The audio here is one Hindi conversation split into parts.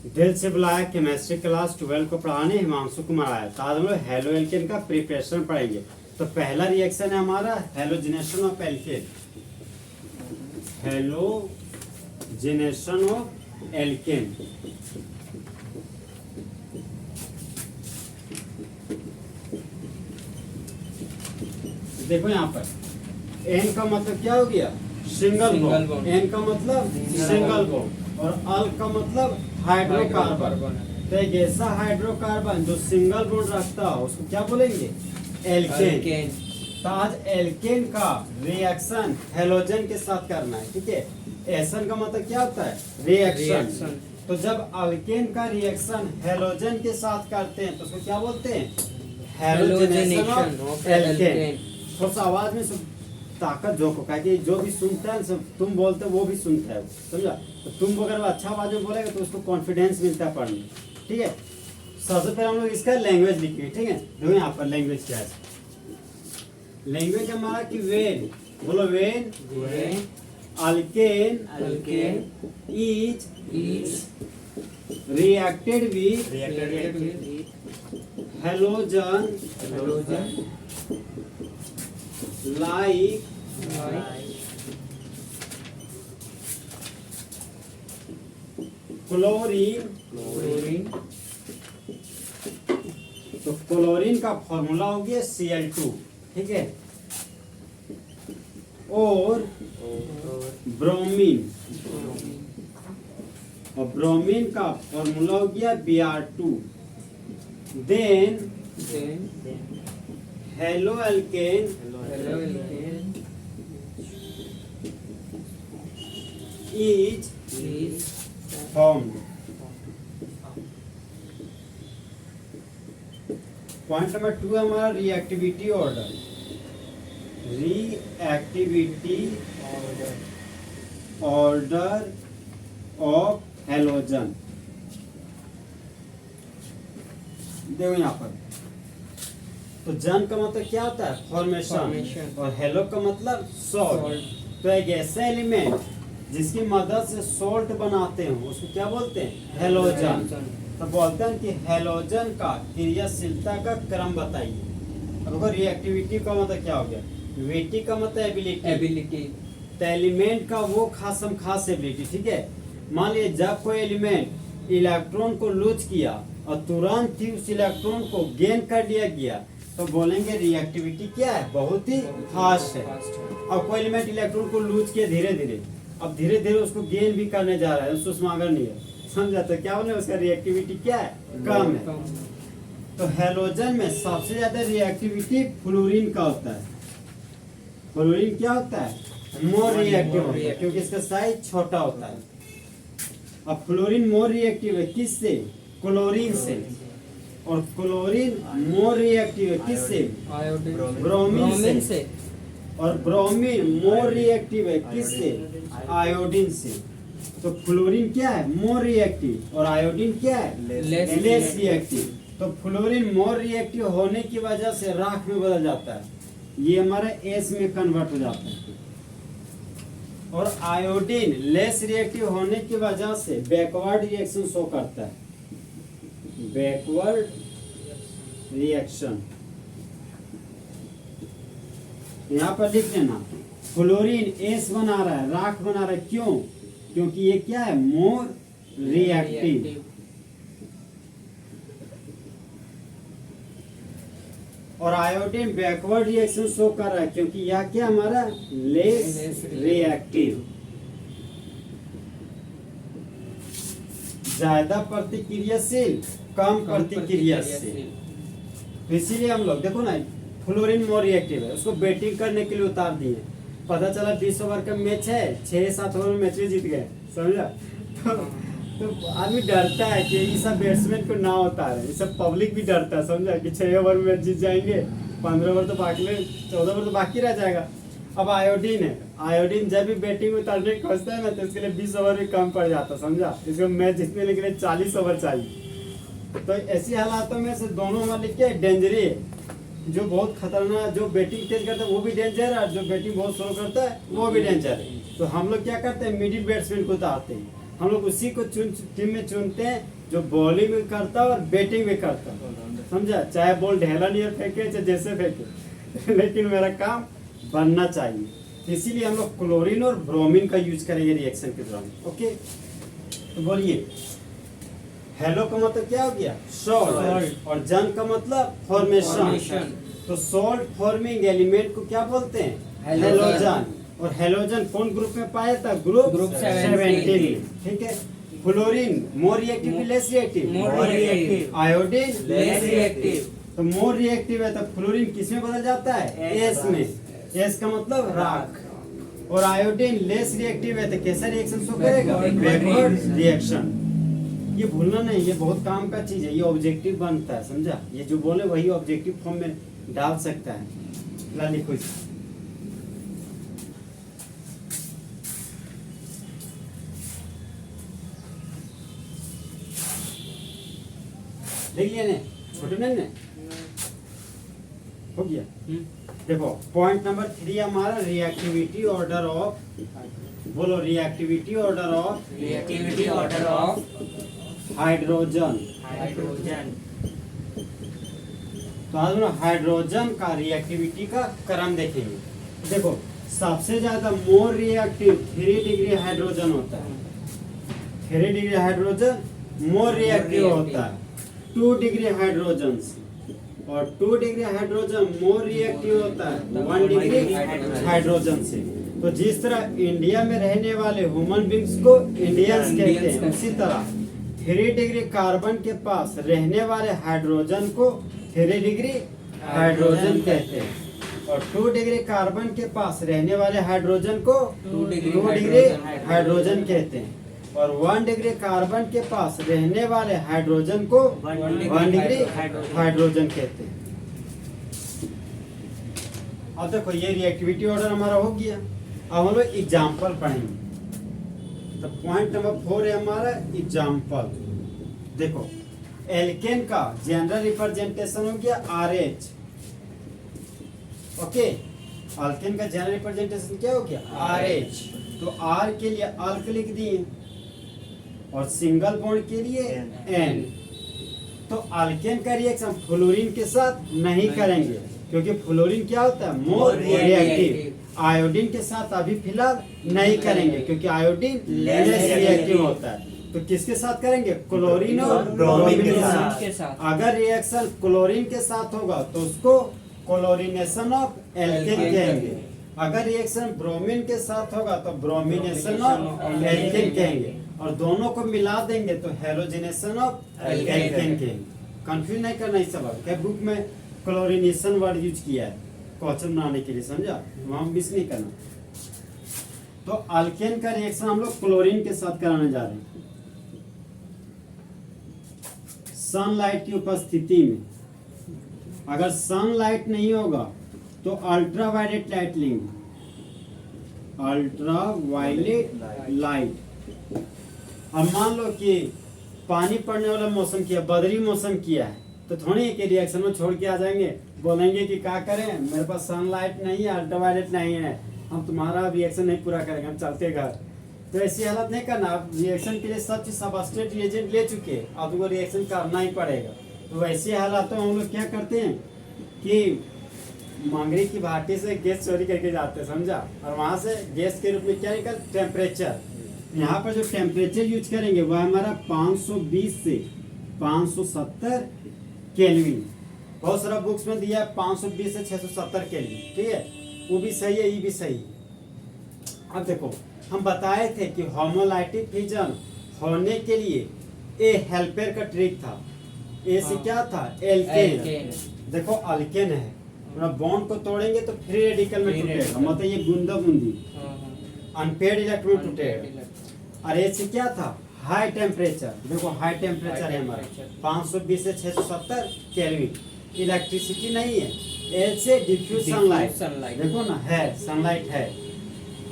दिल से बुलाया केमिस्ट्री क्लास 12 को पढ़ाने हिमांशु कुमार आया। तो आज हम लोग हेलो एल्केन का प्रिपरेशन पढ़ेंगे। तो पहला रिएक्शन है हमारा halogenation of alkene. Halogenation of alkene. देखो यहाँ पर एन का मतलब क्या हो गया, सिंगल बॉन्ड। एन का मतलब सिंगल बॉन्ड और अल का मतलब हाइड्रोकार्बन। तो एक ऐसा हाइड्रोकार्बन जो सिंगल बॉन्ड रखता है उसको क्या बोलेंगे, एल्केन। तो आज एल्केन का रिएक्शन हेलोजन के साथ करना है, ठीक है। एसन का मतलब क्या होता है, रिएक्शन। तो जब अल्केन का रिएक्शन हेलोजन के साथ करते हैं तो उसको क्या बोलते हैं, हेलोजनेशन ऑफ एल्केन। थोड़ा सा आवाज में ताकत जो को कि जो भी सुनता है सब तुम बोलते हो वो भी सुनता है, समझा। तो तुम अगर अच्छा आवाज में बोलेगा तो उसको कॉन्फिडेंस मिलता है पढ़ने, ठीक है। सबसे पहले हम लोग इसका लैंग्वेज लिखेंगे, ठीक है। देखो यहाँ पर लैंग्वेज क्या है। लैंग्वेज हमारा कि वेन, बोलो when alkane is reacted with halogen like chlorine. तो क्लोरीन का फॉर्मूला हो गया Cl2, ठीक है। और ब्रोमीन, और ब्रोमीन का फॉर्मूला हो गया Br2। Then haloalkane is formed। Point number 2 हमारा reactivity order. Reactivity order of halogen. देखो यहाँ पर तो जन का मतलब क्या होता है, फॉर्मेशन, और हेलो का मतलब सॉल्ट। तो एक ऐसा एलिमेंट जिसकी मदद से सॉल्ट बनाते हैं उसको क्या बोलते हैं, हेलोजन। तो बोलते हैं कि हेलोजन का क्रियाशीलता का क्रम बताइए। अब रिएक्टिविटी का मतलब क्या हो गया, वीटी का मतलब एबिलिटी। तो एलिमेंट का वो खास एबिलिटी, ठीक है। मान लीजिए जब कोई एलिमेंट इलेक्ट्रॉन को लूज किया और तुरंत ही उस इलेक्ट्रॉन को गेन कर लिया गया तो बोलेंगे रिएक्टिविटी क्या है, बहुत ही फास्ट है। और कोई एलिमेंट इलेक्ट्रॉन को लूज किया धीरे धीरे, अब धीरे धीरे उसको गेन भी करने जा रहा है, सुषमागर नहीं है, समझा। तो क्या बोले, उसका रिएक्टिविटी क्या है, कम है। तो हेलोजन में सबसे ज्यादा रिएक्टिविटी फ्लोरीन का होता है। फ्लोरीन क्या होता है, मोर रिएक्टिव होता है क्योंकि इसका साइज छोटा होता है। अब फ्लोरीन मोर रिएक्टिव है किससे, क्लोरीन से। और क्लोरीन मोर रिएक्टिव है किससे, ब्रोमीन से। और ब्रोमीन मोर रिएक्टिव है किससे, आयोडीन से। तो फ्लोरीन क्या है, मोर रिएक्टिव, और आयोडीन क्या है, लेस रिएक्टिव। तो फ्लोरीन मोर रिएक्टिव होने की वजह से राख में बदल जाता है, ये हमारा एस में कन्वर्ट हो जाता है। और आयोडीन लेस रिएक्टिव होने की वजह से बैकवर्ड रिएक्शन शो करता है, बैकवर्ड रिएक्शन। यहाँ पर लिख लेना, फ्लोरीन एस बना रहा है, राख बना रहा है, क्यों, क्योंकि ये क्या है, मोर रिएक्टिव। और आयोडीन बैकवर्ड रिएक्शन शो कर रहा है क्योंकि यह क्या हमारा लेस रिएक्टिव। ज्यादा प्रतिक्रियाशील, कम प्रतिक्रियाशील। तो इसीलिए हम लोग देखो ना, फ्लोरीन मोर रिएक्टिव है, उसको बैटिंग करने के लिए उतार दिए। पता चला 20 ओवर का मैच है, 6-7 ओवर में मैच में जीत गए, समझा। तो आदमी डरता है कि ये सब बैट्समैन को ना उतारे, ये सब पब्लिक भी डरता है, समझा, कि 6 ओवर में जीत जाएंगे, 15 ओवर तो बाकी, 14 ओवर तो बाकी रह जाएगा। अब आयोडीन है, आयोडीन जब भी बैटिंग उतारने को खोजता है ना तो इसके लिए 20 ओवर भी कम पड़ जाता, समझा। इसको मैच जीतने के लिए 40 ओवर चाहिए। तो ऐसी हालातों में से दोनों हमारे लिए डेंजरी है, जो बहुत खतरनाक, जो बैटिंग तेज करता है वो भी डेंजर है, और जो बैटिंग बहुत स्लो करता है वो भी डेंजर है। तो हम लोग क्या करते हैं, मिडिल बैट्समैन को उतारते हैं। हम लोग उसी को टीम में चुनते हैं जो बॉलिंग भी करता है और बैटिंग भी करता है, समझा। चाहे बॉल ढेला नियर फेंके चाहे जैसे फेंके लेकिन मेरा काम बनना चाहिए। इसीलिए हम लोग क्लोरीन और ब्रोमीन का यूज करेंगे रिएक्शन के दौरान। ओके, तो बोलिए हेलो का मतलब क्या हो गया? सॉल्ट। और जन का मतलब फॉर्मेशन। तो सॉल्ट फॉर्मिंग एलिमेंट को क्या बोलते हैं? हेलोजन। और हेलोजन कौन ग्रुप में पाया था? ग्रुप 17। ठीक है। फ्लोरीन मोर रिएक्टिव की less reactive? Iodine less reactive. तो मोर रिएक्टिव है तो फ्लोरीन किस में बदल जाता है? एस में। एस का मतलब राख। और आयोडीन लेस रिएक्टिव है तो कैसा रिएक्शन शो करेगा? Backward reaction. ये भूलना नहीं, ये बहुत काम का चीज है, ये ऑब्जेक्टिव बनता है, समझा। ये जो बोले वही ऑब्जेक्टिव फॉर्म में डाल सकता है। ला लिखो इसको। लिख लिया ने? छोटे नहीं ने? हो गया। देखो पॉइंट नंबर 3 हमारा रिएक्टिविटी ऑर्डर ऑफ, बोलो रिएक्टिविटी ऑर्डर ऑफ हाइड्रोजन। तो आज हम हाइड्रोजन का रिएक्टिविटी का क्रम देखेंगे। देखो सबसे ज्यादा मोर रिएक्टिव 3 डिग्री हाइड्रोजन होता है। 3 डिग्री हाइड्रोजन मोर रिएक्टिव होता है 2 डिग्री हाइड्रोजन से। और 2 डिग्री हाइड्रोजन मोर रिएक्टिव होता है 1 डिग्री हाइड्रोजन से। तो जिस तरह इंडिया में रहने वाले ह्यूमन बींग्स को इंडियंस कहते हैं, उसी तरह 3 डिग्री कार्बन के पास रहने वाले हाइड्रोजन को 3 डिग्री हाइड्रोजन कहते हैं। और 2 डिग्री कार्बन के पास रहने वाले हाइड्रोजन को 2 डिग्री हाइड्रोजन कहते हैं। और 1 डिग्री कार्बन के पास रहने वाले हाइड्रोजन को 1 डिग्री हाइड्रोजन कहते हैं। अब देखो ये रिएक्टिविटी ऑर्डर हमारा हो गया। अब हम लोग एग्जाम्पल पढ़ेंगे। तो पॉइंट नंबर 4 है हमारा एग्जाम्पल। देखो एल्केन का जनरल रिप्रेजेंटेशन हो गया RH। ओके, एल्केन का जनरल रिप्रेजेंटेशन क्या हो गया? RH। तो R के लिए अल्क लिख दिए और सिंगल बॉन्ड के लिए N। तो अल्केन का रिएक्शन फ्लोरीन के साथ नहीं करेंगे क्योंकि फ्लोरीन क्या होता है? More reactive. आयोडीन के साथ अभी फिलहाल नहीं करेंगे क्योंकि आयोडीन लेस रिएक्टिव होता है। तो किसके साथ करेंगे? क्लोरीन और ब्रोमीन के साथ। अगर रिएक्शन क्लोरीन के साथ होगा तो उसको क्लोरीनेशन ऑफ एल्केन कहेंगे। अगर रिएक्शन ब्रोमीन के साथ होगा तो ब्रोमिनेशन ऑफ एल्केन कहेंगे। और दोनों को मिला देंगे तो हेलोजिनेशन ऑफ एल्केन कहेंगे। कंफ्यूज नहीं करना इस सवाल क्या बुक में क्लोरीनेशन वर्ड यूज किया है क्वेश्चन बनाने के लिए, समझा। वहां मिस नहीं करना। तो अल्केन का रिएक्शन हम लोग क्लोरीन के साथ कराने जा रहे हैं सनलाइट की उपस्थिति में। अगर सनलाइट नहीं होगा तो अल्ट्रावायलेट लाइट लेंगे, अल्ट्रावायलेट लाइट। अब मान लो कि पानी पड़ने वाला मौसम किया, बदरी मौसम किया है, तो थोड़ी एक रिएक्शन में छोड़ के आ जाएंगे, बोलेंगे कि क्या करें, मेरे पास सनलाइट नहीं है, अल्ट्रावायलेट नहीं है, हम तुम्हारा रिएक्शन नहीं पूरा करेंगे, हम चलते घर। तो ऐसी हालत नहीं करना। आप रिएक्शन के लिए सब चीज सबस्ट्रेट रिएजेंट ले चुके, अब तुमको रिएक्शन करना ही पड़ेगा। तो वैसी हालातों में हम लोग क्या करते हैं कि मांगरी की भाटी से गैस चोरी करके जाते हैं, समझा। और वहां से गैस के रूप में क्या निकल? टेम्परेचर। यहाँ पर जो टेम्परेचर यूज करेंगे वह हमारा 520 से 570 केल्विन। बहुत सारा बुक्स में दिया है 520 से 670 केल्विन, ठीक है, वो भी सही है, ये भी सही है। अब देखो हम बताए थे कि होमोलाइटिक फिजन होने के लिए ए हेल्पेर का ट्रिक था। ए से क्या था? एल्केन। देखो अल्केन है, बॉन्ड को तोड़ेंगे तो फ्री रेडिकल में टूटेगा, मतलब ये बूंदा बूंदी अनपेड इलेक्ट्रॉन टूटेगा। और ए से क्या था? High temperature. देखो हाई टेम्परेचर है हमारा 520 से 670 केल्विन। इलेक्ट्रिसिटी नहीं है। ए से डिफ्यूज सनलाइट, देखो ना है सनलाइट है।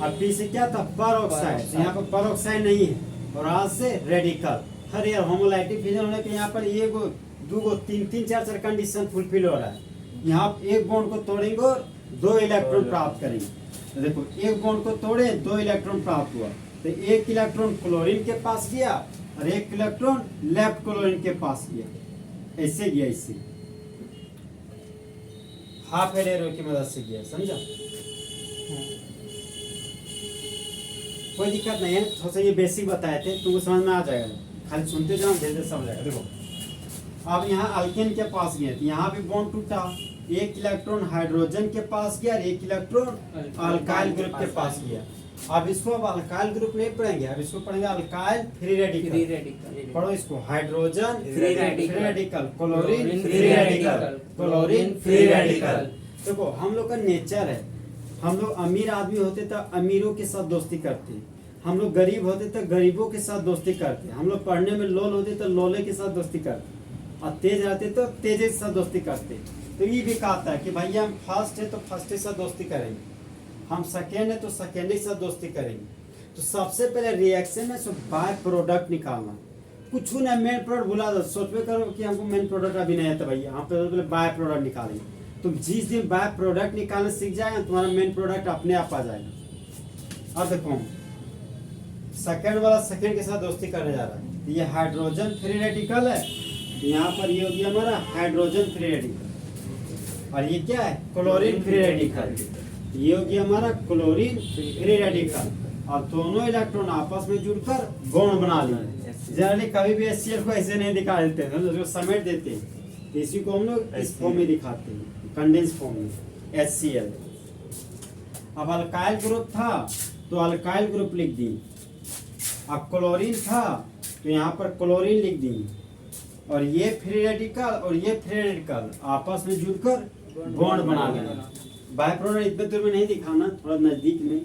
और पी से क्या था? परऑक्साइड, यहाँ पर परऑक्साइड नहीं है। और आज से रेडिकल। हर यार होमोलाइटिक फिजन होने के यहाँ पर एक दो तीन चार कंडीशन फुलफिल हो रहा है। यहाँ एक बॉन्ड को तोड़ेंगे और 2 इलेक्ट्रॉन प्राप्त करेंगे। तो देखो एक बॉन्ड को तोड़े 2 इलेक्ट्रॉन प्राप्त हुआ, तो एक इलेक्ट्रॉन क्लोरीन के पास गया और एक इलेक्ट्रॉन लेफ्ट क्लोरीन के पास गया, ऐसे गया, इससे हाफ हेड एरो की मदद से गया, समझा? कोई दिक्कत नहीं है, थोड़ा सा ये बेसिक बताए थे, तुमको समझ में आ जाएगा, खाली सुनते जाओ, धीरे समझ जाएगा। देखो अब यहाँ अल्केन के पास गए, तो यहाँ भी बॉन्ड टूटा, एक इलेक्ट्रॉन हाइड्रोजन के पास गया और एक इलेक्ट्रॉन अल्काइल ग्रुप के पास गया। अब इसको अब अल्काइल ग्रुप नहीं पढ़ेंगे, अब इसको पढ़ेंगे अल्काइल फ्री रेडिकल। पढ़ो इसको, hydrogen free radical, chlorine free radical, chlorine free radical. देखो हम लोग का नेचर है, हम लोग अमीर आदमी होते तो अमीरों के साथ दोस्ती करते, हम लोग गरीब होते तो गरीबों के साथ दोस्ती करते, हम लोग पढ़ने में लोल होते तो लोले के साथ दोस्ती करते, और तेज रहते तो तेजे के साथ दोस्ती करते। तो ये भी कहता है कि भैया हम फर्स्ट है तो फर्स्ट के साथ दोस्ती करेंगे, हम सेकेंड है तो सेकेंड के साथ दोस्ती करेंगे। तो सबसे पहले रिएक्शन है सो बाय प्रोडक्ट निकालना, कुछ ना मेन प्रोडक्ट भुला दो, सोचवे करो कि हमको मेन प्रोडक्ट अभी नहीं आता भैया, हम पहले बाय प्रोडक्ट निकालेंगे। तुम जिस दिन बाय प्रोडक्ट निकालना सीख जाएगा तुम्हारा मेन प्रोडक्ट अपने आप आ जाएगा। अब देखो सेकेंड वाला सेकेंड के साथ दोस्ती करने जा रहा है, ये हाइड्रोजन फ्री रेडिकल है, यहाँ पर ये हो गया हमारा हाइड्रोजन फ्री रेडिकल, और ये क्या है क्लोरीन फ्री रेडिकल, ये हो गया हमारा क्लोरीन फ्री रेडिकल, और दोनों इलेक्ट्रॉन आपस में जुड़कर बॉन्ड बना लिए। जनरली कभी भी HCl को ऐसे नहीं दिखा देते हैं, उसको समेट देते हैं, इसी को हम लोग इस फॉर्म में दिखाते हैं, कंडेंस फॉर्म में HCl। अब अल्काइल ग्रुप था तो अल्काइल ग्रुप लिख दी, अब क्लोरीन था तो यहाँ पर क्लोरीन लिख दी, और ये फ्री रेडिकल और ये फ्री रेडिकल आपस में जुड़कर बॉन्ड बना लेना। बाय प्रोडक्ट इतने दूर में नहीं दिखाना, थोड़ा नजदीक में।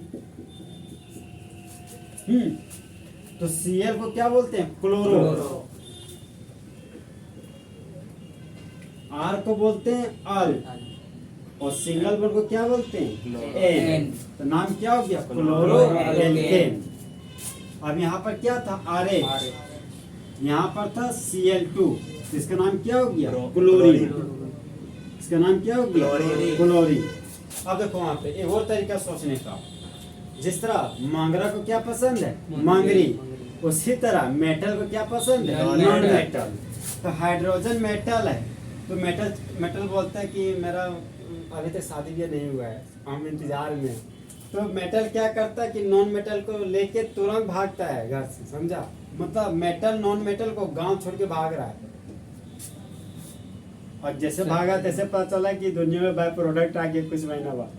तो Cl को क्या बोलते हैं क्लोरो, R को बोलते हैं अल, और सिंगल बॉन्ड को क्या बोलते हैं एन। तो नाम क्या हो गया क्लोरो एल्केन। अब यहाँ पर क्या था RH, यहाँ पर था Cl2, इसका नाम क्या हो गया क्लोरीन, इसका नाम क्या हो गया क्लोरीन। अब देखो वहाँ पे एक और तरीका सोचने का, जिस तरह मांगरा को क्या पसंद है मांगरी, उसी तरह मेटल को क्या पसंद है नॉन मेटल। तो हाइड्रोजन मेटल है तो मेटल बोलता है कि मेरा अभी तक शादी भी नहीं हुआ है, हम इंतजार में। तो मेटल क्या करता है कि नॉन मेटल को लेके तुरंत भागता है घर से, समझा? मतलब मेटल नॉन मेटल को गांव छोड़ के भाग रहा है, और जैसे भागा तैसे पता चला कि दुनिया में बाय प्रोडक्ट आ गया कुछ महीना बाद,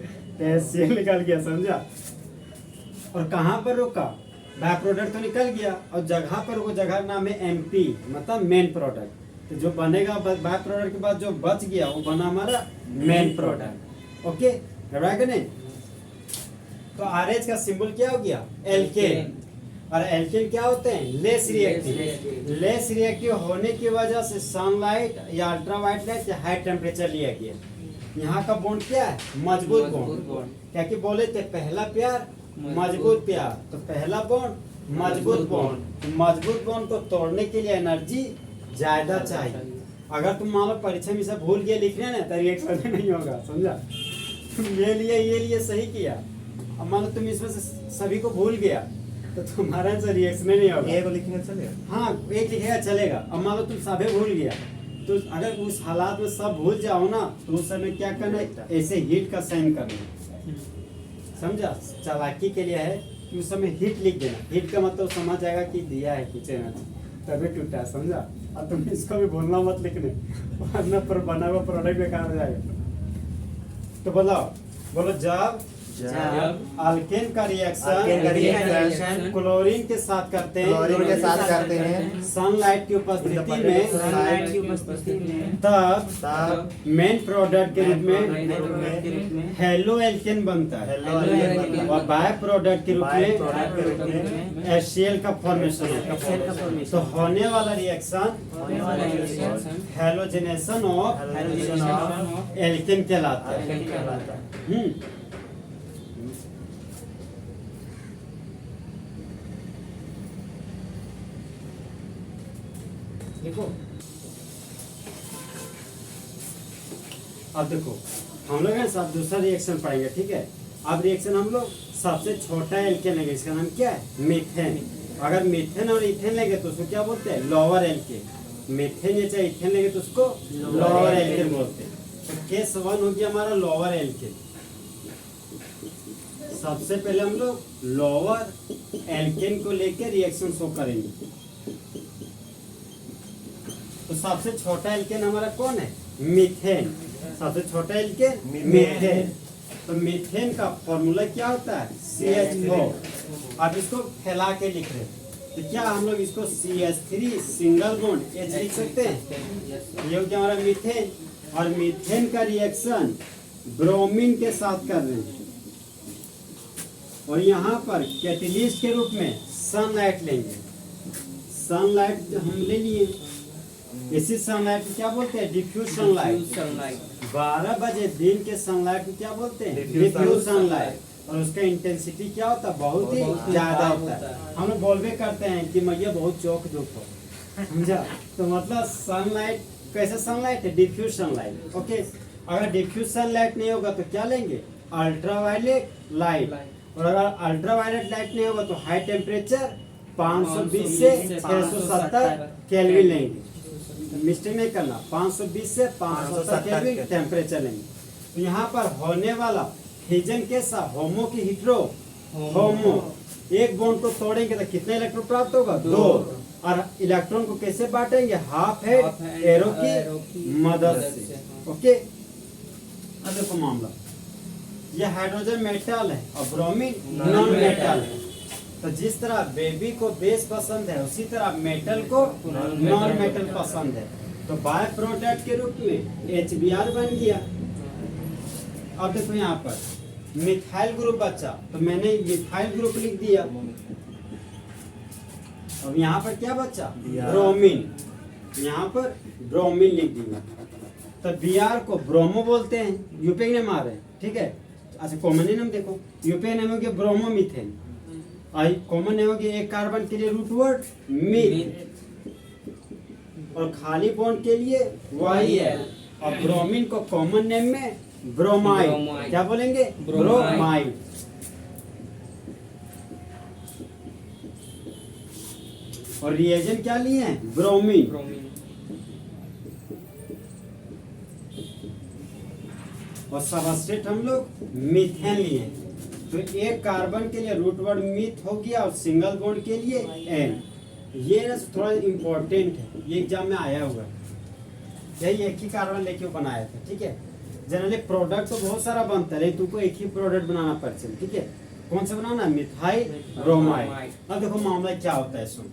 HCl निकल गया, समझा? और कहाँ पर रुका, बाय प्रोडक्ट तो निकल गया, और जगह पर वो जगह नाम है MP, मतलब मेन प्रोडक्ट। तो जो बनेगा बाय प्रोडक्ट के बाद जो बच गया वो बना हमारा मेन प्रोडक्ट। ओके, घबराएगा नहीं? तो RH का सिंबल क्या हो गया एल्केन, और एल्केन क्या होते हैं लेस रिएक्टिव। लेस रिएक्टिव होने की वजह से सनलाइट या अल्ट्रावायलेट लाइट या हाई टेम्परेचर लिया गया। यहाँ का बॉन्ड क्या है मजबूत बॉन्ड, क्या कि बोले थे पहला प्यार मजबूत प्यार, तो पहला बॉन्ड मजबूत बॉन्ड। मजबूत बॉन्ड को तोड़ने के लिए एनर्जी ज्यादा चाहिए। अगर तुम मान लो परीक्षा में सब भूल गए लिखने ना तो रिएक्शन नहीं होगा, समझा? तुम ये लिए सही किया, अब मान लो तुम इसमें से सभी को भूल गया तो तुम्हारा से रिएक्शन नहीं होगा। एक लिखने चलेगा, हाँ एक लिखेगा चलेगा। अब मान लो तुम सभी भूल गया तो अगर उस हालात में सब भूल जाओ ना तो उस समय क्या करना है ऐसे हीट का साइन करना, समझा? चालाकी के लिए है कि उस समय हीट लिख देना। हीट का मतलब समझ जाएगा कि दिया है कुछ ना, तभी टूटा, समझा? अब तुम इसको भी भूलना मत लिखने, वरना पर बना हुआ प्रोडक्ट बेकार हो जाएगा। तो बोलो जब अल्केन का रिएक्शन क्लोरीन के साथ करते हैं सनलाइट की उपस्थिति में, तब मेन प्रोडक्ट के रूप में हेलो एल्केन बनता है, और बाय प्रोडक्ट के रूप में HCl का फॉर्मेशन होता है। तो होने वाला रिएक्शन हेलोजेनेशन ऑफ एल्केन कहलाता है। देखो अब देखो हम लोग है साथ दूसरा रिएक्शन पढ़ेंगे, ठीक है? अब रिएक्शन हम लोग सबसे छोटा एल्केन लेंगे, इसका नाम क्या है? मीथेन। अगर मीथेन और इथेन लेंगे तो उसको क्या बोलते हैं? Lower alkene. मीथेन या चाहे इथेन लेंगे तो उसको लोअर एल्केन बोलते हैं। तो केस 1 हो गया हमारा लोअर एल्केन। सबसे पहले हम लोग लोअर एल्केन को लेकर रिएक्शन शो करेंगे। तो सबसे छोटा एल्केन हमारा कौन है? मीथेन। सबसे छोटा एल्केन मीथेन। तो मीथेन का फॉर्मूला क्या होता है? CH4। आप इसको फैला के लिख रहे हैं तो क्या हम लोग इसको CH3 सिंगल बॉन्ड H लिख सकते हैं? ये हो गया हमारा मीथेन। और मीथेन का रिएक्शन ब्रोमीन के साथ कर रहे हैं और यहाँ पर कैटेलिस्ट के रूप में सनलाइट लेंगे। सनलाइट हम ले लिए, इसी सनलाइट को क्या बोलते हैं? Diffuse sunlight. 12 बजे दिन के सनलाइट को क्या बोलते हैं? Diffuse sunlight. और उसका इंटेंसिटी क्या होता है? बहुत ही ज्यादा होता है। हम लोग बोलबे करते हैं कि मैया बहुत चौक धूप हो, समझा? तो मतलब सनलाइट कैसे सनलाइट है? Diffuse sunlight. ओके, अगर डिफ्यूज सनलाइट नहीं होगा तो क्या लेंगे? Ultraviolet light. और अगर अल्ट्रावायलेट लाइट नहीं होगा तो हाई टेम्परेचर 520 से 670 केल्विन लेंगे। मिस्टेक नहीं करना, 520 से 570 केल्विन टेम्परेचर लेंगे। तो यहाँ पर होने वाला फिजन कैसा? होमो की हिट्रो? होमो। एक बॉन्ड को तोड़ेंगे तो कितने इलेक्ट्रॉन प्राप्त होगा? 2। और इलेक्ट्रॉन को कैसे बांटेंगे? हाफ हेड एरो की मदद से। ओके, अब देखो मामला, ये हाइड्रोजन मेटल है और ब्रोमीन नॉन मेटल है। तो जिस तरह बेबी को बेस पसंद है उसी तरह मेटल को नॉन मेटल पसंद है। तो बाय प्रोडक्ट के रूप में HBr बन गया। अब देखो यहाँ पर मिथाइल ग्रुप बचा तो मैंने मिथाइल ग्रुप लिख दिया। अब यहाँ पर क्या बचा? ब्रोमीन। यहाँ पर ब्रोमीन लिख दिया। तो Br को ब्रोमो बोलते हैं, यूपी ने मारे, ठीक है। अच्छा, कॉमन नेम देखो, यूपी नेम हो गया ब्रोमोमीथेन। कॉमन नेम हो गया एक कार्बन के लिए रूट वर्ड मीथ और खाली बॉन्ड के लिए YL। और ब्रोमीन को कॉमन नेम में ब्रोमाइड, क्या बोलेंगे? ब्रोमाइड। और रिएजेंट क्या लिए हैं? ब्रोमीन। और सबस्ट्रेट हम लोग मीथेन लिए। तो एक कार्बन के लिए रूट वर्ड मीथ हो गया और सिंगल बॉन्ड के लिए N। ये ना थोड़ा इम्पोर्टेंट है, ये एग्जाम में आया हुआ है। यही एक ही कार्बन लेके बनाया था, ठीक है। जनरली प्रोडक्ट तो बहुत सारा बनता है लेकिन तुमको एक ही प्रोडक्ट बनाना पड़ता है, ठीक है। कौन सा बनाना? Methyl bromide. अब देखो मामला क्या होता है, सुन।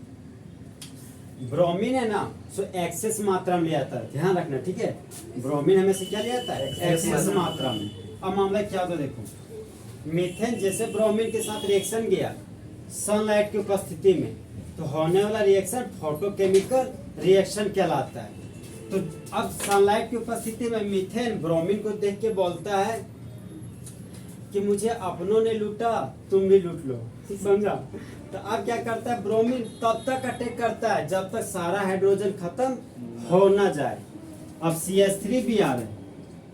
ब्रोमीन है ना, सो एक्सेस मात्रा में ले आता है, ध्यान रखना, ठीक है। ब्रोमीन हमेशा क्या ले आता है? एक्सेस मात्रा में। अब मामला क्या होता है देखो, मीथेन जैसे ब्रोमीन के साथ रिएक्शन गया सनलाइट की उपस्थिति में तो होने वाला रिएक्शन फोटोकेमिकल रिएक्शन कहलाता है। तो अब सनलाइट की उपस्थिति में मीथेन ब्रोमीन को देख के बोलता है कि मुझे अपनों ने लूटा, तुम भी लूट लो, समझा? तो अब क्या करता है? ब्रोमीन तब तक अटैक करता है जब तक सारा हाइड्रोजन खत्म हो ना जाए। अब CH3Br है,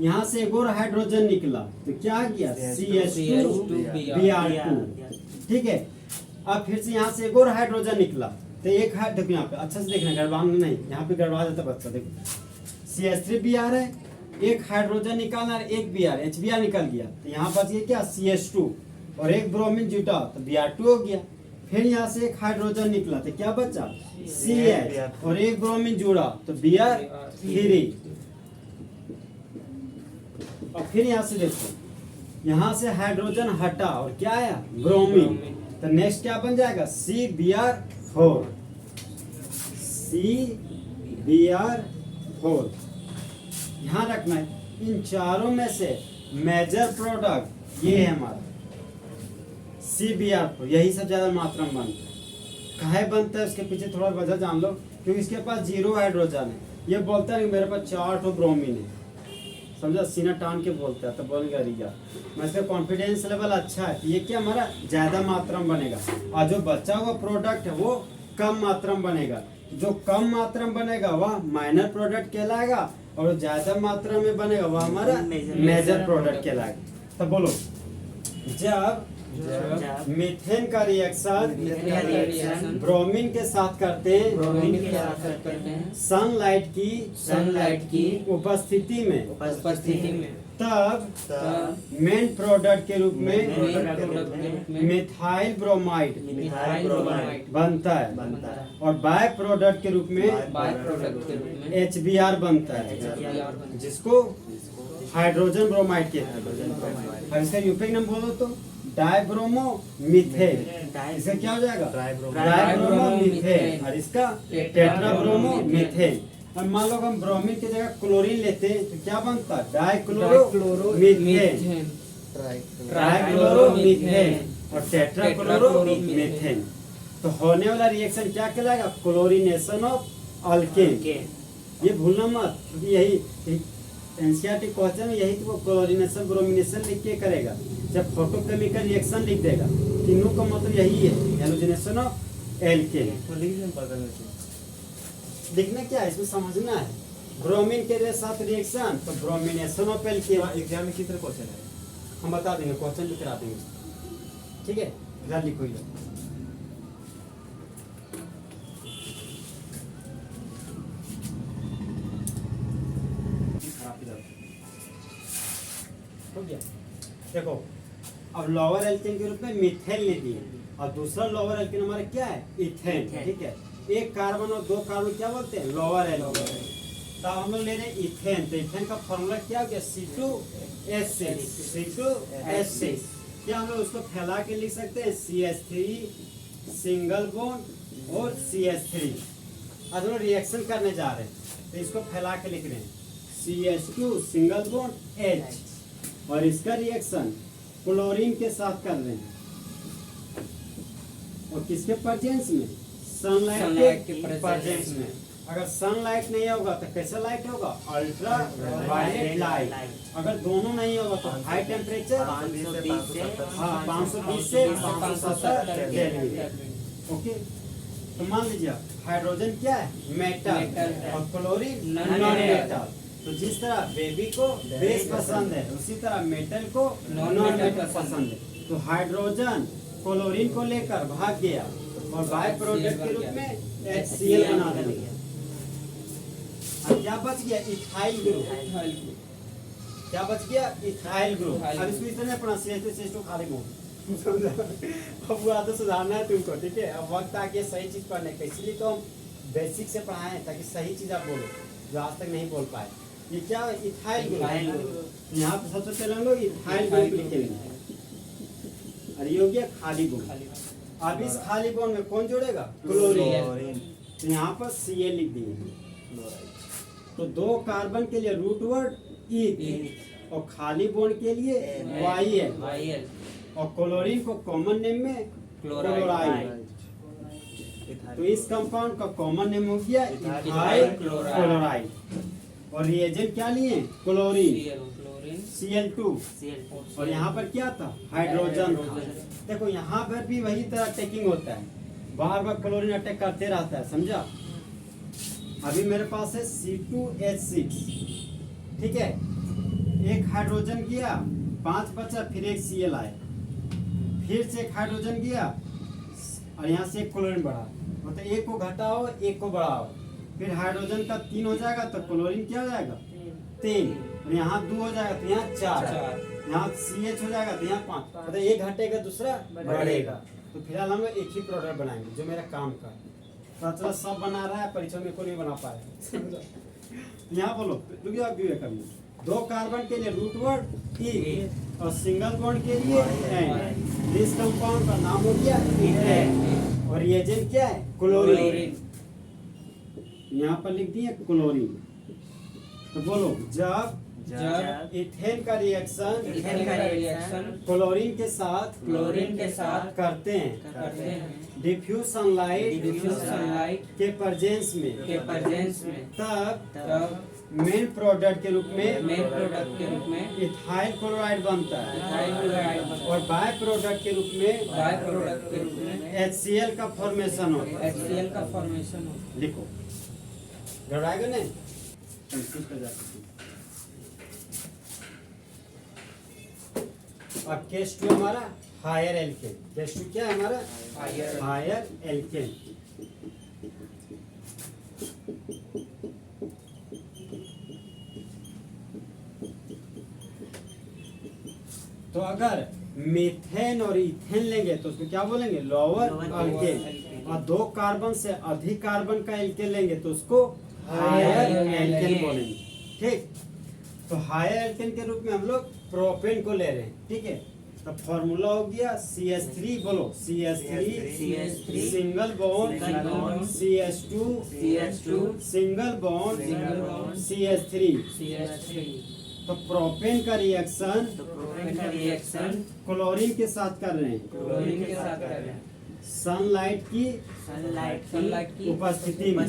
यहाँ से एक और हाइड्रोजन निकला तो क्या आ गया? CH2Br2, ठीक है। अब फिर से यहाँ से एक और हाइड्रोजन निकला तो एक देखो यहाँ पे अच्छे से देखना, गड़बड़ा नहीं, यहाँ पे गड़बड़ा जाता बच्चा। देखो CH3Br है, एक हाइड्रोजन निकालना है, एक Br HBr निकल गया तो यहाँ बच गया क्या? CH2 और एक ब्रोमीन जुटा तो Br2 हो गया। फिर यहाँ से एक हाइड्रोजन निकला तो क्या बचा? CH और एक ब्रोमीन जुड़ा तो Br3। और फिर यहाँ से देखो, यहाँ से हाइड्रोजन हटा और क्या आया? ब्रोमीन। तो नेक्स्ट क्या बन जाएगा? CBr4। CBr4। ध्यान रखना है इन चारों में से मेजर प्रोडक्ट ये है हमारा CBr4। यही सब ज्यादा मात्रा में बनता है। काहे बनता है उसके पीछे थोड़ा वजह जान लो, क्योंकि इसके पास 0 हाइड्रोजन है। ये बोलता है कि मेरे पास 4 ब्रोमीन है, समझा? सीना टान के बोलता है तो बोलेगा रिया। मैं इसका कॉन्फिडेंस लेवल अच्छा है, ये क्या हमारा ज्यादा मात्रा में बनेगा और जो बचा हुआ प्रोडक्ट है वो कम मात्रा में बनेगा। जो कम मात्रा में बनेगा वह माइनर प्रोडक्ट कहलाएगा और ज्यादा मात्रा में बनेगा वह हमारा मेजर प्रोडक्ट कहलाएगा। तो बोलो, जब जब मीथेन का रिएक्शन ब्रोमीन के साथ करते हैं ब्रोमीन के साथ करते हैं सनलाइट सनलाइट की उपस्थिति में उपस्थिति में तब मेन प्रोडक्ट के रूप में प्रोडक्ट के रूप में मिथाइल ब्रोमाइड मिथाइल ब्रोमाइड बनता है बनता है और बाय प्रोडक्ट के रूप में बाय प्रोडक्ट के रूप में HBr बनता है HBr बनता है। जिसको हाइड्रोजन ब्रोमाइड कहते हैं। अब इसका यूपी नाम बोलो तो डाइब्रोमो मीथेन। इसका क्या हो जाएगा डाइब्रोमो मीथेन और इसका टेट्राब्रोमो मीथेन। और मान लो हम ब्रोमीन की जगह क्लोरीन लेते हैं तो क्या बनता है डाइक्लोरो मीथेन ट्राइक्लोरो मीथेन और टेट्राक्लोरो मीथेन। तो होने वाला रिएक्शन क्या कहलाएगा क्लोरीनेशन ऑफ अल्केन। ये भूलना मत क्योंकि यही एनसीईआरटी क्वेश्चन में यही तो वो क्लोरीनेशन ब्रोमिनेशन लिख के करेगा। जब फोटोकेमिकल रिएक्शन लिख देगा तीनों का मतलब यही है हेलोजनेशन ऑफ एल्केन। लिखना क्या है इसमें समझना है ब्रोमीन के साथ रिएक्शन तो ब्रोमिनेशन ऑफ एल्केन। एग्जाम में किस तरह क्वेश्चन है हम बता देंगे क्वेश्चन भी करा देंगे ठीक है फिलहाल लिखो ये हो गया। देखो अब लोअर एल्केन के रूप में मीथेन ले दिए और दूसरा लोअर एल्केन हमारा क्या है इथेन। ठीक है एक कार्बन और दो कार्बन क्या बोलते हैं लोअर एल्केन। तो हम लोग ले रहे हैं इथेन तो इथेन का फॉर्मूला क्या हो गया C2H6 क्या हम लोग उसको फैला के लिख सकते हैं CH3 सिंगल बॉन्ड और CH3। आज हम लोग रिएक्शन करने जा रहे हैं तो इसको फैला के लिख रहे हैं CH2 सिंगल बॉन्ड H और इसका रिएक्शन क्लोरीन के साथ कर रहे हैं और किसके प्रेजेंस में सनलाइट के प्रेजेंस में। अगर सनलाइट नहीं होगा तो कैसा लाइट होगा अल्ट्रा वायलेट लाइट। अगर दोनों नहीं होगा तो हाई टेम्परेचर 520 से 570 केल्विन। ओके तो मान लीजिए हाइड्रोजन क्या है मेटल और क्लोरीन नॉन मेटल। तो जिस तरह बेबी को बेस पसंद है उसी तरह मेटल को नॉन मेटल पसंद है। तो हाइड्रोजन क्लोरीन को लेकर भाग गया और बाय प्रोडक्ट के रूप में HCl बना दिया। अब क्या बच गया इथाइल ग्रुप। क्या बच गया इथाइल ग्रुप। अब इसको इस तरह पढ़ा CH2 खाली मुंह अब वो आदत सुधारना है तुमको ठीक है। अब वक्त आ गया सही चीज पढ़ने का इसलिए तो हम बेसिक से पढ़ाए हैं ताकि सही चीज आप बोलो जो आज तक नहीं बोल पाए। ये क्या है इथाइल ग्रुप। यहाँ पे सबसे पहले हम लोग इथाइल ग्रुप लिखेंगे और ये हो गया खाली बॉन्ड। अब इस खाली बॉन्ड में कौन जोड़ेगा क्लोरीन। तो यहाँ पर Cl लिख दिए। तो दो कार्बन के लिए रूट वर्ड ईथ और खाली बॉन्ड के लिए YL और क्लोरीन को कॉमन नेम में क्लोराइड। तो इस कंपाउंड का कॉमन नेम हो गया इथाइल क्लोराइड और रिएजेंट क्या लिए क्लोरीन Cl2 और यहाँ पर क्या था हाइड्रोजन था। देखो यहाँ पर भी वही तरह टेकिंग होता है बार बार क्लोरीन अटैक करते रहता है समझा। अभी मेरे पास है C2H6 ठीक है एक हाइड्रोजन गया 5 बचा फिर एक Cl आए फिर से एक हाइड्रोजन गया और यहाँ से एक क्लोरीन बढ़ा मतलब एक को घटाओ एक को बढ़ाओ फिर हाइड्रोजन का 3 हो जाएगा तो क्लोरीन क्या हो जाएगा 3 और यहाँ 2 हो जाएगा तो यहाँ 4 यहाँ CH हो जाएगा तो यहाँ 5 मतलब एक घटेगा दूसरा बढ़ेगा। तो फिलहाल हम लोग एक ही प्रोडक्ट बनाएंगे जो मेरा काम का पता चला सब बना रहा है परीक्षा में कोई नहीं बना पाएगा। यहाँ बोलो रुकिए आप भी करना दो कार्बन के लिए रूट वर्ड ई और सिंगल बॉन्ड के लिए एन। इस कंपाउंड का नाम हो गया इथेन और रिएजेंट क्या है क्लोरीन। यहाँ पर लिख दिए क्लोरीन। तो बोलो जब इथेन का रिएक्शन क्लोरीन के साथ करते हैं डिफ्यूज सनलाइट के प्रेजेंस में तब मेन प्रोडक्ट के रूप में इथाइल क्लोराइड बनता है और बाय प्रोडक्ट के रूप में HCl का फॉर्मेशन होता है। लिखो गड़ाएगा नहीं अब केस 2 हमारा हायर एल्केन। H2 क्या है हमारा? Higher. Higher alkane. तो अगर मीथेन और इथेन लेंगे तो उसको क्या बोलेंगे? Lower alkane. और 2 कार्बन से अधिक कार्बन का एल्केन लेंगे तो उसको हायर एल्केन बोलेंगे। ठीक, तो हायर एल्केन के रूप में हम लोग प्रोपेन को ले रहे हैं। ठीक है, तो फॉर्मूला हो गया CH3, बोलो CH3 single bond CH2 single bond CH3। तो प्रोपेन का रिएक्शन क्लोरीन के साथ कर रहे हैं सनलाइट की उपस्थिति में।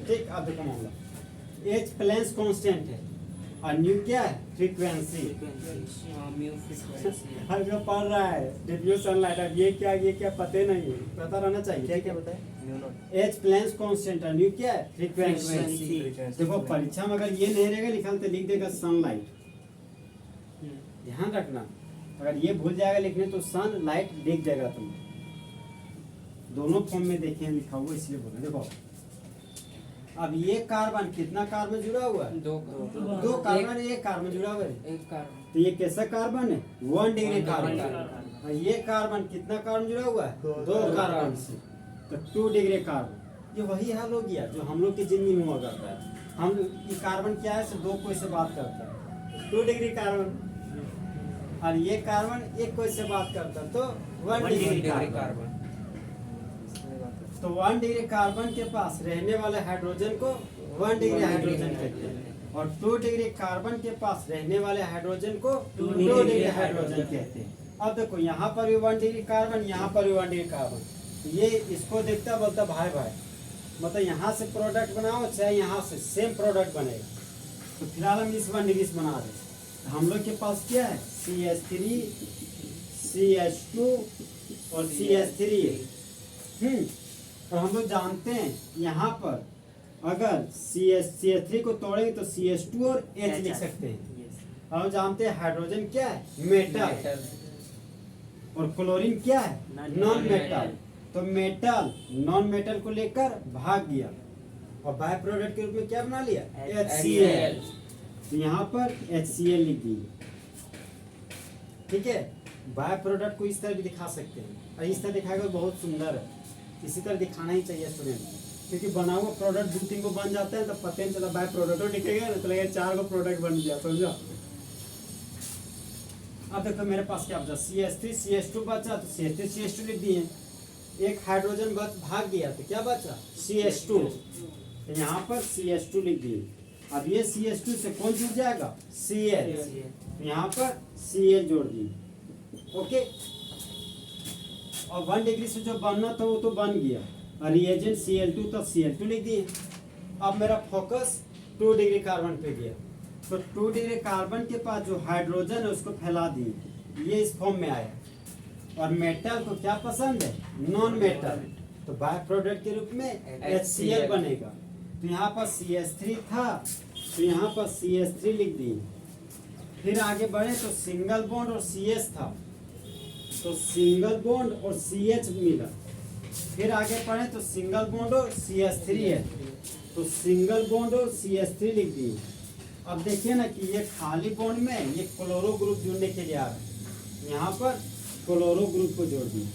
ठीक, अब देखो मामला H प्लेन्स कांस्टेंट है और न्यू क्या है? फ्रीक्वेंसी। हर जो पढ़ रहा है डिफ्यूज सनलाइट, अब ये क्या पता नहीं है, पता रहना चाहिए। क्या बताए? H प्लेन्स कांस्टेंट और न्यू क्या है? फ्रीक्वेंसी। देखो परीक्षा में अगर ये नहीं रहेगा लिखा तो लिख देगा सनलाइट। ध्यान रखना, अगर ये भूल जाएगा लिखने तो सनलाइट लिख देगा तुम। दोनों फॉर्म में देखें लिखा हुआ इसलिए बोल रहे। देखो अब ये कार्बन कितना कार्बन जुड़ा हुआ है? 2 कार्बन, एक कार्बन जुड़ा हुआ है। तो ये कैसा कार्बन है? 1 डिग्री कार्बन। और ये कार्बन कितना कार्बन जुड़ा हुआ है? 2 कार्बन से, तो 2 डिग्री कार्बन। ये वही हाल हो गया जो हम लोग की जिंदगी में हुआ करता है। हम ये कार्बन क्या है? 2 कोई से बात करता है 2 डिग्री कार्बन, और ये कार्बन एक कोई से बात करता है तो 1 डिग्री कार्बन। तो 1 डिग्री कार्बन के पास रहने वाले हाइड्रोजन को 1 डिग्री हाइड्रोजन कहते हैं, और 2 डिग्री कार्बन के पास रहने वाले हाइड्रोजन को 2 डिग्री हाइड्रोजन कहते हैं। अब देखो यहाँ पर भी 1 डिग्री कार्बन, यहाँ पर भी 1 डिग्री कार्बन। ये इसको देखता बोलता भाई मतलब यहाँ से प्रोडक्ट बनाओ चाहे यहाँ से सेम प्रोडक्ट बनेगा। तो फिलहाल हम इस 1 डिग्री से बना रहे हैं। हम लोग के पास क्या है? CH3 CH2 और CH3 है। और हम लोग जानते हैं यहाँ पर अगर CH3 को तोड़ेंगे तो CH2 और H लिख सकते हैं। और हम जानते हैं हाइड्रोजन क्या है? मेटल। और क्लोरीन क्या है? Non metal. तो मेटल नॉन मेटल को लेकर भाग गया और बाय प्रोडक्ट के रूप में क्या बना लिया? HCl। तो यहाँ पर HCl लिख दिए। ठीक है, बाय प्रोडक्ट को इस तरह भी दिखा सकते हैं, और इस तरह दिखाएगा तो बहुत सुंदर है। इसी तरह दिखाना ही चाहिए स्टूडेंट, क्योंकि बना हुआ प्रोडक्ट 2-3 को बन जाता है तो पता नहीं चला बाय प्रोडक्ट दिखेगा ना तो लगेगा 4 को प्रोडक्ट बन गया। समझो। अब देखो मेरे पास क्या बचा? CH3 CH2 बचा, तो CH3 CH2 लिख दिए। एक हाइड्रोजन भाग गया तो क्या बचा? CH2। तो यहाँ पर CH2 लिख दिए। अब ये CH2 से कौन जुड़ जाएगा? Cl। तो यहाँ पर Cl जोड़ दिए। ओके, और 1 डिग्री से जो बनना था वो तो बन गया, और रिएजेंट Cl2 तो Cl2 लिख दिए। अब मेरा फोकस 2 डिग्री कार्बन पे गया, तो 2 डिग्री कार्बन के पास जो हाइड्रोजन है उसको फैला दिए, ये इस फॉर्म में आया। और मेटल को क्या पसंद है? Non metal. तो बाय प्रोडक्ट के रूप में HCl बनेगा। तो यहाँ पर CH3 था तो यहाँ पर CH3 लिख दिए। फिर आगे बढ़े तो सिंगल बॉन्ड और CH था तो सिंगल बॉन्ड और CH मिला। फिर आगे पढ़े तो सिंगल बॉन्ड और CH3 है तो सिंगल बॉन्ड और CH3 लिख दिए। अब देखिए ना कि ये खाली बॉन्ड में ये क्लोरो ग्रुप जुड़ने के लिए आ रहा है, यहाँ पर क्लोरो ग्रुप को जोड़ दिए।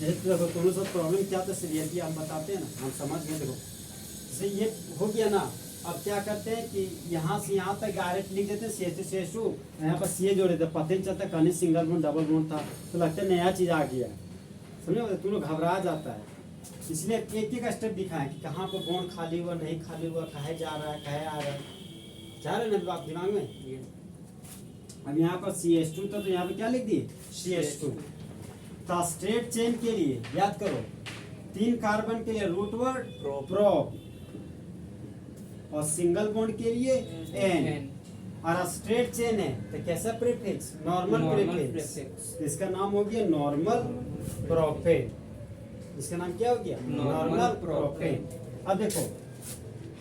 देखो तुम्हें सब प्रॉब्लम क्या था सीरियसली आप बताते हैं ना, हम समझ गए। देखो जैसे ये हो गया ना, अब क्या करते हैं कि यहाँ से यहाँ तक डायरेक्ट लिख देते हैं CH2 यहाँ पर CH जोड़ देते, पता नहीं चलता कहीं सिंगल बॉन्ड डबल बॉन्ड था तो लगता है नया चीज़ आ गया। समझो, तुम लोग घबरा जाता है, इसलिए एक एक स्टेप दिखाएं कि कहाँ पर बॉन्ड खाली हुआ नहीं खाली हुआ, कहे जा रहा है कहे आ रहा है, जा रहे ना बात दिमाग में। अब यहाँ पर CH2 था तो यहाँ पे क्या लिख दिए? CH2। तो स्ट्रेट चेन के लिए याद करो 3 कार्बन के लिए रूट वर्ड प्रोप, और सिंगल बॉन्ड के लिए N, और स्ट्रेट चेन है तो कैसा प्रीफिक्स? Normal prefix. इसका नाम हो गया नॉर्मल प्रोपेन। इसका नाम क्या हो गया? Normal propane. अब देखो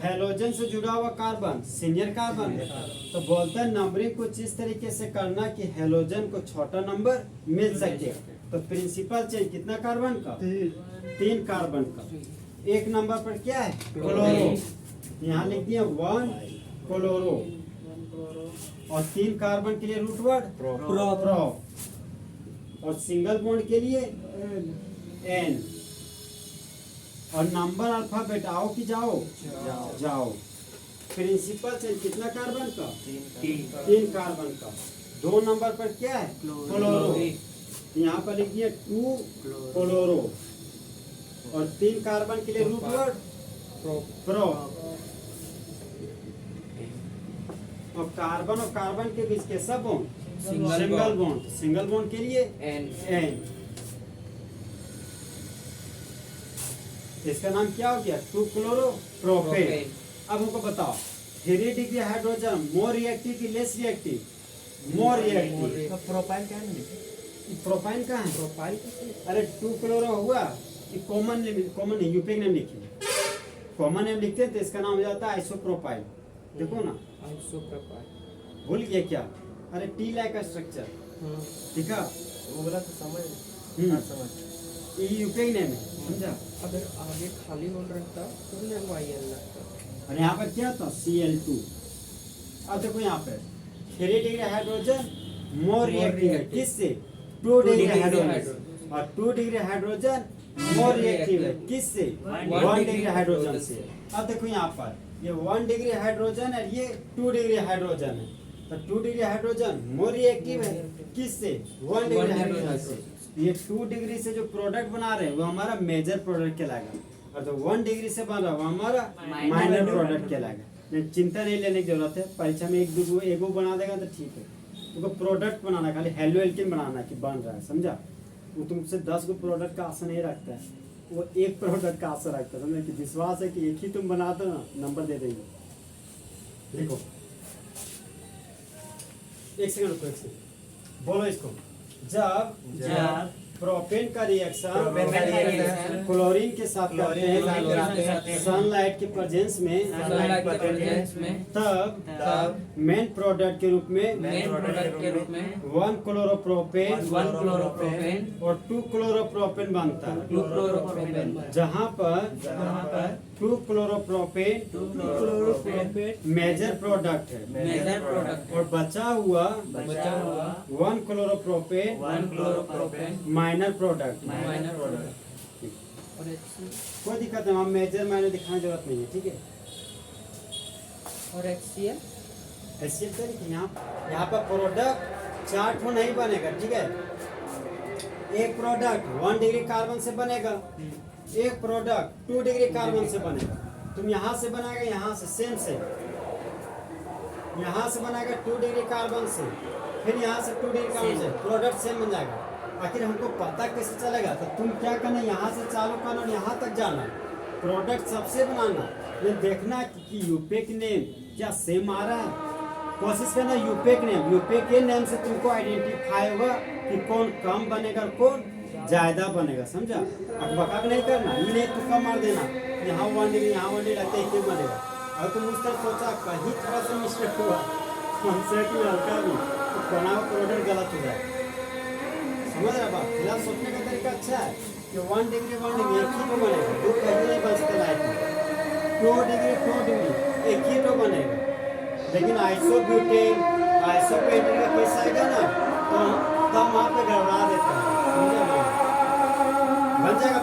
हैलोजन से जुड़ा हुआ कार्बन सीनियर कार्बन है। तो बोलते हैं नंबरिंग कुछ इस तरीके से करना कि हैलोजन को छोटा नंबर मिल सके। तो प्रिंसिपल चेंज कितना कार्बन का? 3 कार्बन का। एक नंबर पर क्या है? क्लोरो। यहाँ लिख दिया 1 क्लोरो। और 3 कार्बन के लिए रूट वर्ड प्रो। और सिंगल बॉन्ड के लिए एन। और नंबर अल्फाबेट आओ कि जाओ? जाओ। प्रिंसिपल चेंज कितना कार्बन का? 3 कार्बन का। 2 नंबर पर क्या है? क्लोरो। यहाँ पर लिख दिया 2 क्लोरो। और 3 कार्बन के लिए रूट वर्ड प्रो। और कार्बन के बीच कैसा bond? Single bond. Single bond के लिए एन। इसका नाम क्या हो गया? 2 क्लोरो प्रोपेन। अब हमको बताओ 3 डिग्री हाइड्रोजन मोर रिएक्टिव की लेस रिएक्टिव? More reactive. तो प्रोपाइल क्या है? प्रोपाइन कहाँ है? प्रोपाइल अरे 2 क्लोरो हुआ कि कॉमन नहीं, यूपीक नेम लिखिए। कॉमन नेम लिखते हैं तो इसका नाम हो जाता है आइसोप्रोपाइल। देखो ना, आइसोप्रोपाइल। भूल गया क्या? अरे टी लाइक का स्ट्रक्चर, ठीक है? वो बोला तो समझ समझ ये यूपीक नेम है, समझा? अगर आगे खाली होल रहता तो ना वाई लगता। और यहाँ पर क्या था? Cl2। अब देखो यहाँ पर 3 डिग्री हाइड्रोजन मोर रिएक्टिव है किससे? 2 डिग्री हाइड्रोजन। और 2 डिग्री हाइड्रोजन मोर रिएक्टिव है किससे? 1 डिग्री हाइड्रोजन से। अब देखो यहाँ पर ये 1 डिग्री हाइड्रोजन है, ये 2 डिग्री हाइड्रोजन है। तो 2 डिग्री हाइड्रोजन मोर रिएक्टिव है किससे? 1 डिग्री हाइड्रोजन से। ये 2 डिग्री से जो प्रोडक्ट बना रहे हैं वो हमारा मेजर प्रोडक्ट कहलाएगा। और जो 1 डिग्री से बन रहा है वो हमारा माइनर प्रोडक्ट कहलाएगा। नहीं, चिंता नहीं लेने की जरूरत है। परीक्षा में एगो बना देगा तो ठीक है। तुमको प्रोडक्ट बनाना, खाली हेलो एल्केन बनाना कि बन रहा है, समझा? वो तुमसे 10 गो प्रोडक्ट का आशा नहीं रखता है, वो एक प्रोडक्ट का आशा रखता है। समझे कि विश्वास है कि एक ही तुम बना दो ना, नंबर दे देंगे। देखो 1 सेकंड रुको, 1 सेकंड बोलो इसको। जब प्रोपेन का रिएक्शन क्लोरीन के साथ करते हैं सनलाइट के प्रेजेंस में, तब मेन प्रोडक्ट के रूप में 1 क्लोरोप्रोपेन और 2 क्लोरोप्रोपेन बनता है। जहाँ पर 2 क्लोरोप्रोपेन मेजर प्रोडक्ट है और बचा हुआ 1 क्लोरोप्रोपेन माइनर प्रोडक्ट। कोई दिक्कत नहीं, हम मेजर माइनर दिखाने की जरूरत नहीं है, ठीक है? और HCl HCl तो लिखिए यहाँ पर प्रोडक्ट 4 ठो नहीं बनेगा, ठीक है? एक प्रोडक्ट 1 डिग्री कार्बन से बनेगा, एक प्रोडक्ट 2 डिग्री कार्बन से बनेगा। तुम यहाँ से बनाएगा, यहाँ से सेम से, यहाँ से बनाएगा 2 डिग्री कार्बन से, फिर यहाँ से 2 डिग्री कार्बन से, प्रोडक्ट सेम बन जाएगा। आखिर हमको पता कैसे चलेगा? तो तुम क्या करना, यहाँ से चालू करना और यहाँ तक जाना, प्रोडक्ट सबसे बनाना, ये देखना कि यूपीक नेम क्या सेम आ रहा है। कोशिश करना यूपीक के नेम से तुमको आइडेंटिफाई होगा कि कौन कम बनेगा और कौन ज्यादा बनेगा, समझा? अकबकाक नहीं करना, ये नहीं तुक्का मार देना, यहाँ 1 डिग्री यहाँ 1 डिग्री लगता है क्यों बनेगा। और तुम उस तरह सोचा कहीं थोड़ा सा मिस्टेक हुआ, कॉन्सेप्ट में हल्का भी, तो बना हुआ प्रोडक्ट गलत हो जाए। समझ रहा बात? फिलहाल सोचने का तरीका अच्छा है कि 1 डिग्री एक ही तो बनेगा, 2 कभी नहीं बन सकता लाइफ में। 2 डिग्री एक ही तो बनेगा। लेकिन आइसोब्यूटेन आइसोपेंटेन का केस आएगा ना, तो तब वहाँ पे गड़बड़ा देता है, समझा? बन जाएगा